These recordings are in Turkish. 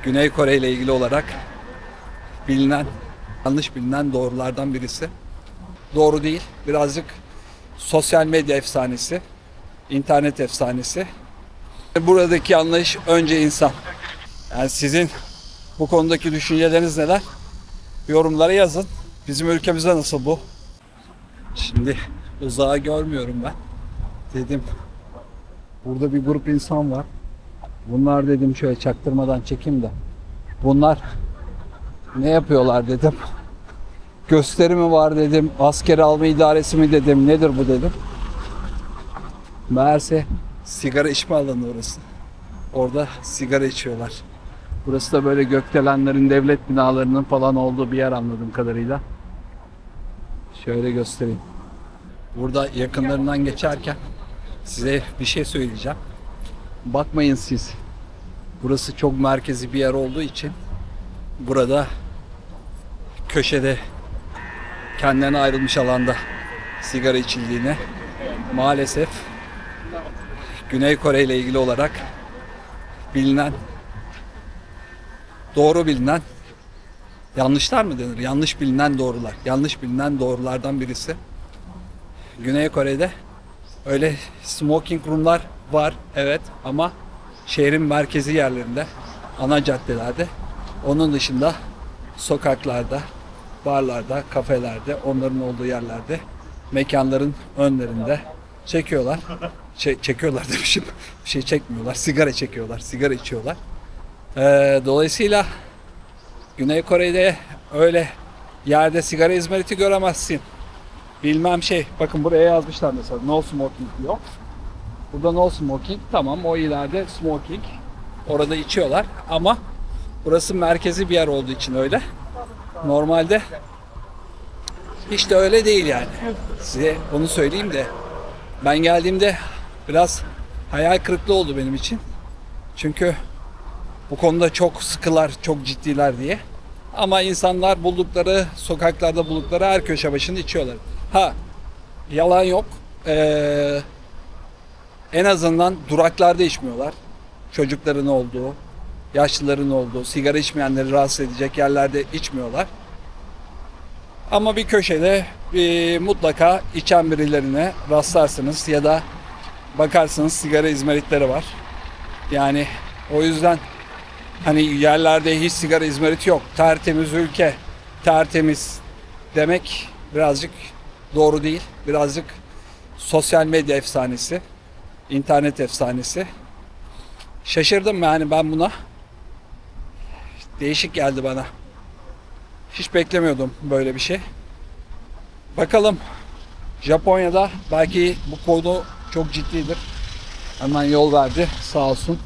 Güney Kore ile ilgili olarak bilinen, yanlış bilinen doğrulardan birisi. Doğru değil, birazcık sosyal medya efsanesi, internet efsanesi. Buradaki anlayış önce insan. Yani sizin bu konudaki düşünceleriniz neler? Yorumlara yazın. Bizim ülkemizde nasıl bu? Şimdi uzağı görmüyorum ben. Dedim burada bir grup insan var. Bunlar dedim şöyle çaktırmadan çekeyim de. Bunlar ne yapıyorlar dedim. Gösteri mi var dedim. Asker alma idaresi mi dedim. Nedir bu dedim. Meğerse sigara içme alanı orası. Orada sigara içiyorlar. Burası da böyle gökdelenlerin, devlet binalarının falan olduğu bir yer anladığım kadarıyla. Şöyle göstereyim. Burada yakınlarından geçerken size bir şey söyleyeceğim. Bakmayın siz. Burası çok merkezi bir yer olduğu için burada köşede kendine ayrılmış alanda sigara içildiğine maalesef Güney Kore ile ilgili olarak bilinen, doğru bilinen, yanlışlar mı denir? Yanlış bilinen doğrular. Yanlış bilinen doğrulardan birisi. Güney Kore'de öyle smoking room'lar var, evet, ama şehrin merkezi yerlerinde, ana caddelerde, onun dışında sokaklarda, barlarda, kafelerde, onların olduğu yerlerde, mekanların önlerinde çekiyorlar. Çekiyorlar demişim. Bir şey çekmiyorlar. Sigara çekiyorlar. Sigara içiyorlar. Dolayısıyla Güney Kore'de öyle yerde sigara izmariti göremezsin. Bilmem şey. Bakın buraya yazmışlar mesela. No smoking diyor. Burada no smoking. Tamam, o ileride smoking. Orada içiyorlar ama burası merkezi bir yer olduğu için öyle. Normalde hiç de öyle değil yani. Size onu söyleyeyim de ben geldiğimde biraz hayal kırıklığı oldu benim için. Çünkü bu konuda çok sıkılar, çok ciddiler diye. Ama insanlar buldukları, sokaklarda buldukları her köşe başında içiyorlar. Ha, yalan yok. En azından duraklarda içmiyorlar. Çocukların olduğu, yaşlıların olduğu, sigara içmeyenleri rahatsız edecek yerlerde içmiyorlar. Ama bir köşede mutlaka içen birilerine rastlarsınız ya da bakarsınız sigara izmaritleri var. Yani o yüzden hani yerlerde hiç sigara izmariti yok. Tertemiz ülke, tertemiz demek birazcık doğru değil. Birazcık sosyal medya efsanesi, internet efsanesi. Şaşırdım yani ben buna. Değişik geldi bana. Hiç beklemiyordum böyle bir şey. Bakalım, Japonya'da belki bu konu çok ciddidir. Hemen yol verdi sağ olsun.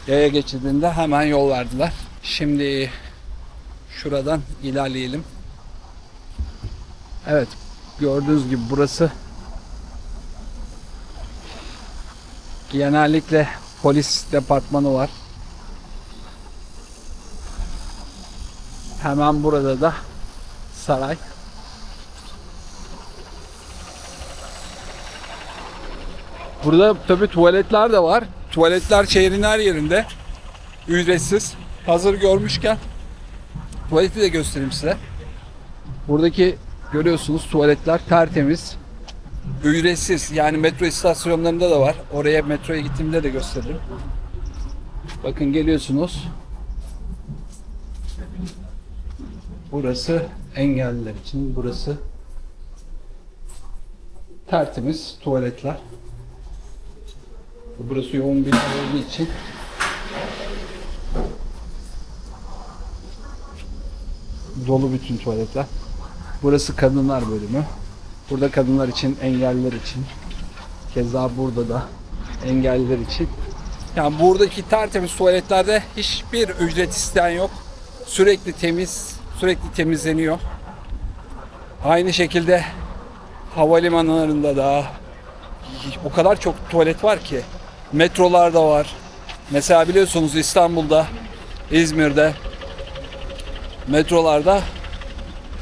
Yaya geçidinde hemen yol verdiler. Şimdi şuradan ilerleyelim. Evet, gördüğünüz gibi burası genellikle polis departmanı var. Hemen burada da saray. Burada tabii tuvaletler de var. Tuvaletler şehrin her yerinde. Ücretsiz. Hazır görmüşken tuvaleti de göstereyim size. Buradaki görüyorsunuz tuvaletler tertemiz. Ücretsiz. Yani metro istasyonlarında da var. Oraya metroya gittiğimde de gösteririm. Bakın geliyorsunuz. Burası engelliler için. Burası tertemiz tuvaletler. Burası yoğun bir olduğu için dolu bütün tuvaletler. Burası kadınlar bölümü. Burada kadınlar için, engelliler için. Keza burada da engelliler için. Yani buradaki tertemiz tuvaletlerde hiçbir ücret isteyen yok. Sürekli temiz, sürekli temizleniyor. Aynı şekilde havalimanlarında da o kadar çok tuvalet var ki. Metrolarda var. Mesela biliyorsunuz İstanbul'da, İzmir'de metrolarda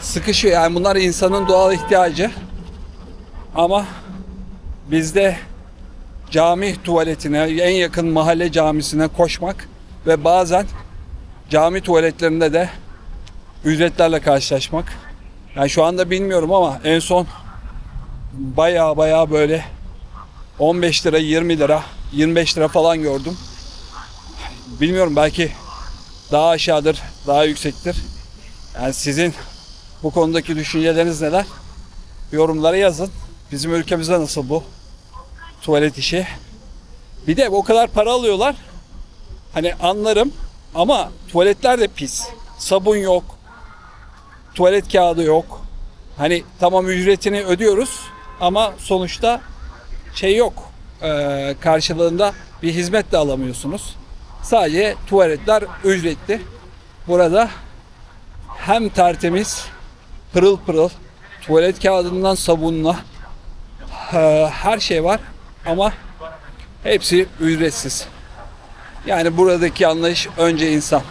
sıkışıyor. Yani bunlar insanın doğal ihtiyacı. Ama bizde cami tuvaletine, en yakın mahalle camisine koşmak ve bazen cami tuvaletlerinde de ücretlerle karşılaşmak. Yani şu anda bilmiyorum ama en son baya böyle 15 lira, 20 lira, 25 lira falan gördüm. Bilmiyorum, belki daha aşağıdır, daha yüksektir. Yani sizin bu konudaki düşünceleriniz neler? Yorumlara yazın. Bizim ülkemizde nasıl bu tuvalet işi? Bir de o kadar para alıyorlar. Hani anlarım ama tuvaletler de pis. Sabun yok. Tuvalet kağıdı yok. Hani tamam, ücretini ödüyoruz ama sonuçta şey yok. Karşılığında bir hizmet de alamıyorsunuz. Sadece tuvaletler ücretli. Burada hem tertemiz, pırıl pırıl, tuvalet kağıdından sabunla her şey var ama hepsi ücretsiz. Yani buradaki anlayış önce insan.